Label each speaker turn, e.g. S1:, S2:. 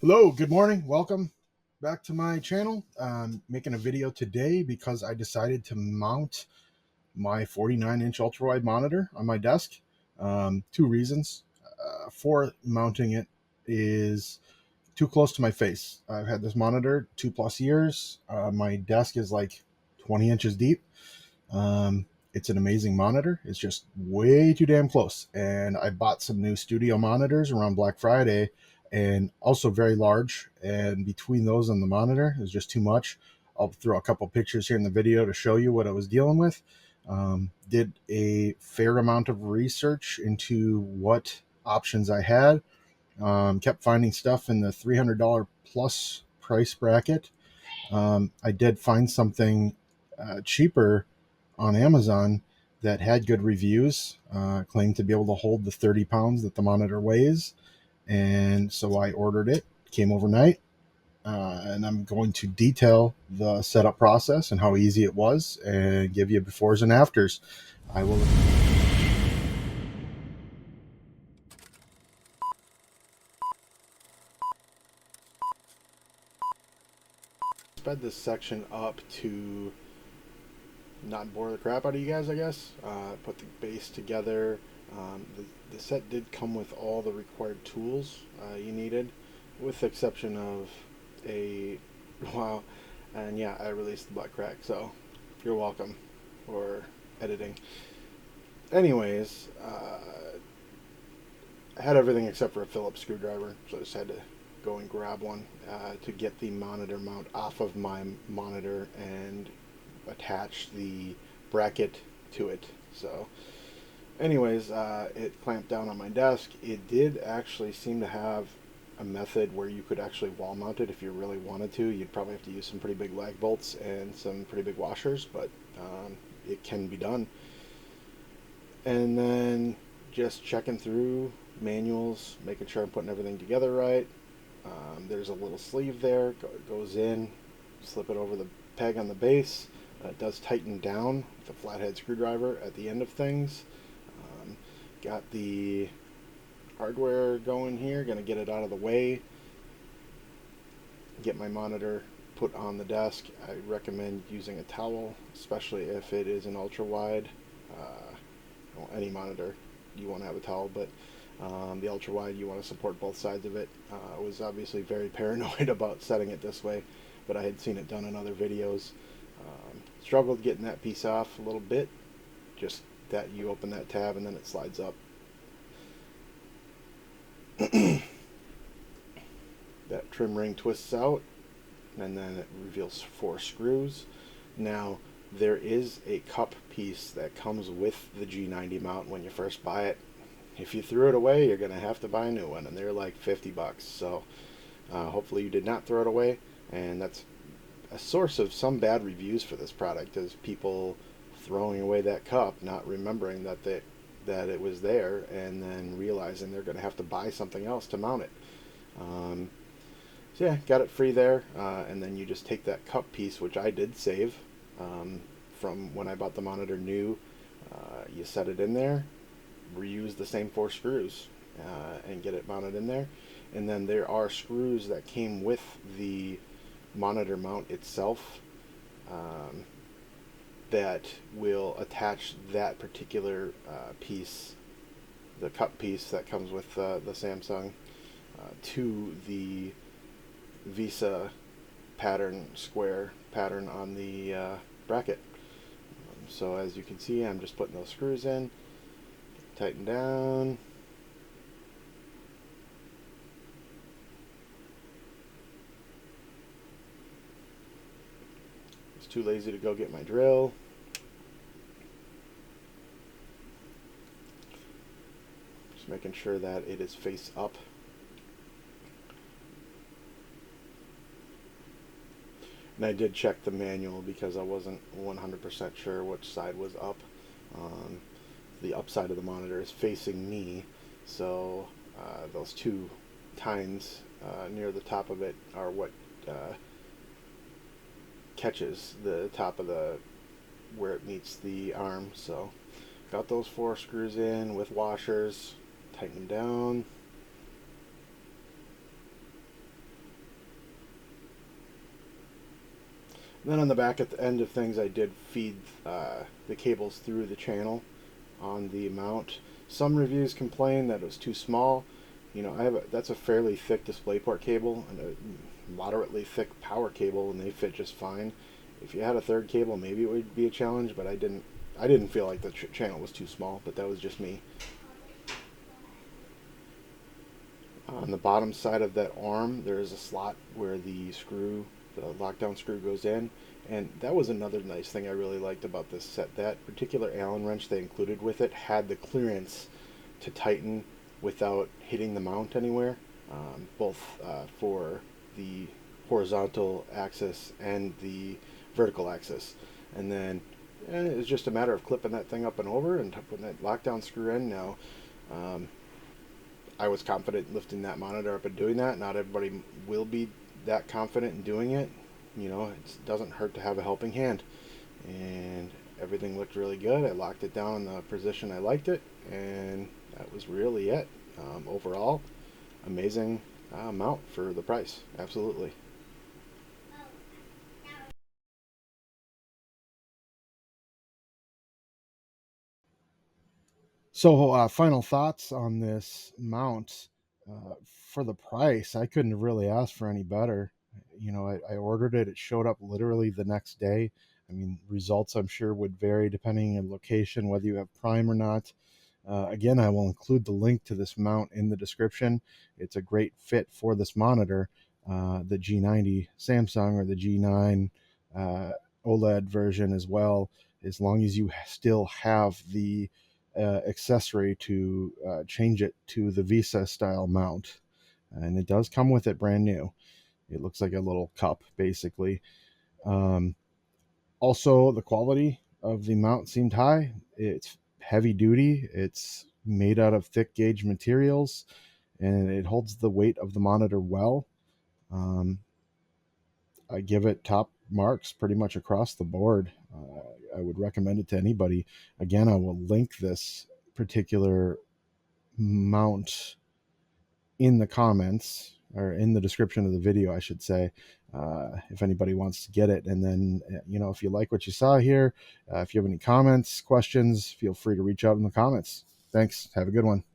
S1: Hello, good morning. Welcome back to my channel. I'm making a video today because I decided to mount my 49-inch ultrawide monitor on my desk. Two reasons. For mounting it is too close to my face. I've had this monitor 2+ years. My desk is like 20 inches deep. It's an amazing monitor. It's just way too damn close. And I bought some new studio monitors around Black Friday and also very large. And between those and the monitor is just too much. I'll throw a couple pictures here in the video to show you what I was dealing with. Did a fair amount of research into what options I had. Kept finding stuff in the $300 plus price bracket. I did find something cheaper on Amazon that had good reviews, claimed to be able to hold the 30 pounds that the monitor weighs. And so I ordered it, came overnight, and I'm going to detail the setup process and how easy it was and give you befores and afters. I will sped this section up to not bore the crap out of you guys, I guess. Put the base together. The set did come with all the required tools you needed, with the exception of a wow. And yeah, I released the butt crack, so you're welcome for editing. Anyways, I had everything except for a Phillips screwdriver, so I just had to go and grab one to get the monitor mount off of my monitor and attach the bracket to it. So anyways, it clamped down on my desk. It did actually seem to have a method where you could actually wall mount it if you really wanted to. You'd probably have to use some pretty big lag bolts and some pretty big washers, but it can be done. And then just checking through manuals, making sure I'm putting everything together right. There's a little sleeve there, goes in, slip it over the peg on the base. It does tighten down with a flathead screwdriver at the end of things. Got the hardware going here, gonna get it out of the way, get my monitor put on the desk. I recommend using a towel, especially if it is an ultra wide. Well, any monitor you want to have a towel, but the ultra wide you want to support both sides of it. I was obviously very paranoid about setting it this way, but I had seen it done in other videos. Struggled getting that piece off a little bit, just that you open that tab and then it slides up. That trim ring twists out and then it reveals 4 screws. Now there is a cup piece that comes with the G90 mount when you first buy it. If you threw it away, you're going to have to buy a new one, and they're like 50 bucks. So hopefully you did not throw it away, and that's a source of some bad reviews for this product, is people throwing away that cup, not remembering that it was there, and then realizing they're going to have to buy something else to mount it. So yeah, got it free there, and then you just take that cup piece, which I did save from when I bought the monitor new. You set it in there, reuse the same 4 screws, and get it mounted in there. And then there are screws that came with the monitor mount itself that will attach that particular piece, the cup piece that comes with the Samsung, to the Visa pattern, square pattern on the bracket. So as you can see, I'm just putting those screws in, tighten down. It's too lazy to go get my drill. Just making sure that it is face up. And I did check the manual because I wasn't 100% sure which side was up. The up side of the monitor is facing me, so those 2 tines near the top of it are what catches the top of the where it meets the arm. So got those 4 screws in with washers, tighten them down. Then on the back at the end of things, I did feed the cables through the channel on the mount. Some reviews complain that it was too small. You know, that's a fairly thick DisplayPort cable and a moderately thick power cable, and they fit just fine. If you had a third cable, maybe it would be a challenge, but I didn't feel like the channel was too small, but that was just me. On the bottom side of that arm, there is a slot where the lockdown screw goes in, and that was another nice thing I really liked about this set. That particular Allen wrench they included with it had the clearance to tighten without hitting the mount anywhere, both for the horizontal axis and the vertical axis. And then it was just a matter of clipping that thing up and over and putting that lockdown screw in. Now, um, I was confident lifting that monitor up and doing that. Not everybody will be that confident in doing it. You know, it doesn't hurt to have a helping hand. And everything looked really good. I locked it down in the position I liked it, and that was really it. Overall, amazing mount for the price. Absolutely. So, final thoughts on this mount. For the price, I couldn't have really asked for any better. You know, I ordered it. It showed up literally the next day. I mean, results I'm sure would vary depending on location, whether you have Prime or not. Again, I will include the link to this mount in the description. It's a great fit for this monitor, the G90 Samsung or the G9 OLED version as well, as long as you still have the accessory to change it to the Visa style mount. And it does come with it brand new. It looks like a little cup, basically. Um, Also, the quality of the mount seemed high. It's heavy duty, it's made out of thick gauge materials, and it holds the weight of the monitor well. Um, I give it top marks pretty much across the board. I would recommend it to anybody. Again, I will link this particular mount in the comments or in the description of the video, I should say, if anybody wants to get it. And then, you know, if you like what you saw here, if you have any comments, questions, feel free to reach out in the comments. Thanks. Have a good one.